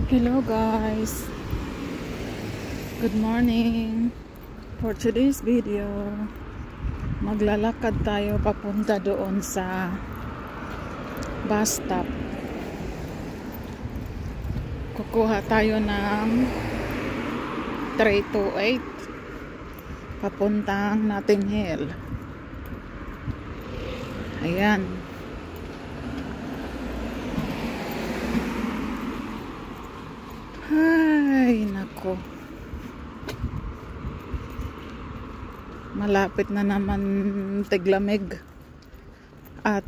Hello guys, good morning. For today's video, maglalakad tayo papunta doon sa bus stop. Kukuha tayo ng 328 papuntang Notting Hill. Ayan. Ay, nako. Malapit na naman tiglamig. At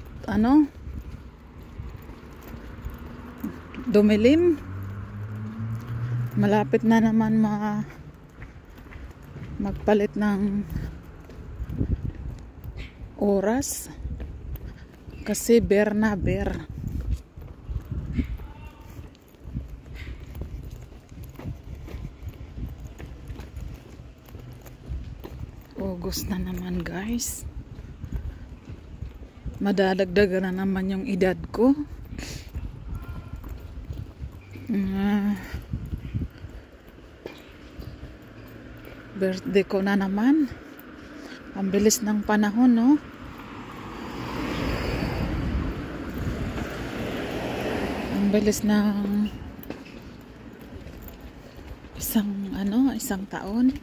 dumilim. Malapit na naman magpalit ng oras. Kasi ber na ber. August na naman guys. Madadagdagan na naman yung edad ko. Birthday ko na naman. Ang bilis ng panahon, no? Ang bilis ng isang taon.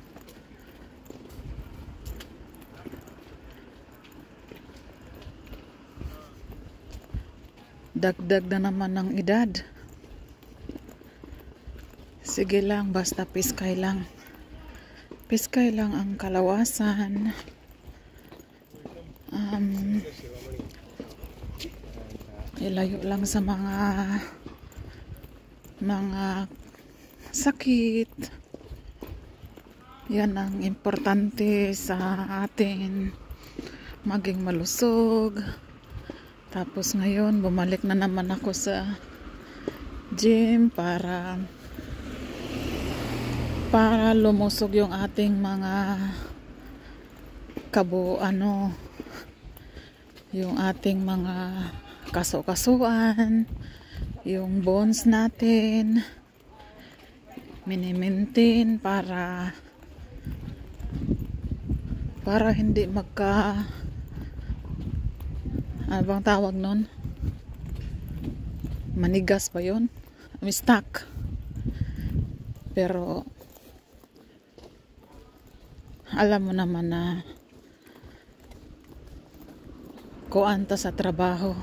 Dagdag na naman ng edad. Sige lang, basta piskay lang. Piskay lang ang kalawasan. Ilayo lang sa mga sakit. Yan ang importante sa atin. Maging malusog. Tapos ngayon, bumalik na naman ako sa gym para lumusog yung ating mga yung ating mga kaso-kasuan, yung bones natin, mini-maintain para hindi ano bang tawag nun? Manigas ba yun? Stuck. Pero alam mo naman na kuanta sa trabaho.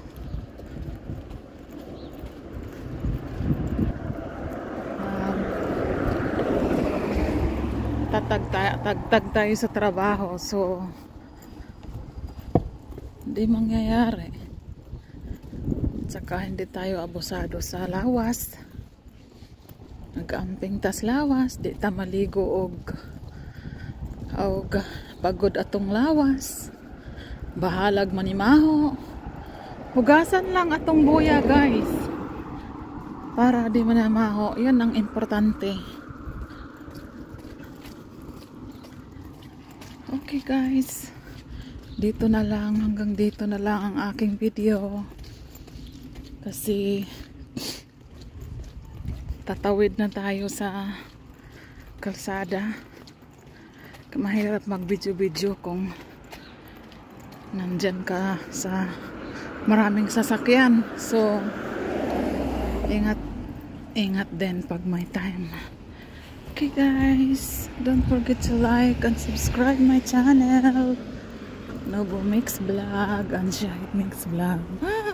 Tatag tayo sa trabaho. So hindi mangyayari. Tsaka hindi tayo abusado sa lawas. Nag-amping tas lawas, di ta maligo og pagod atong lawas. Bahalag manimaho. Hugasan lang atong buya guys. Para di manamaho. Yan ang importante. Okay guys. Hanggang dito na lang ang aking video. Kasi tatawid na tayo sa kalsada. Mahirap mag-video kung nandyan ka sa maraming sasakyan. So ingat din pag may time. Okay guys, don't forget to like and subscribe my channel. Nobo Mix Vlog and Shahid Mix Vlog. Bye!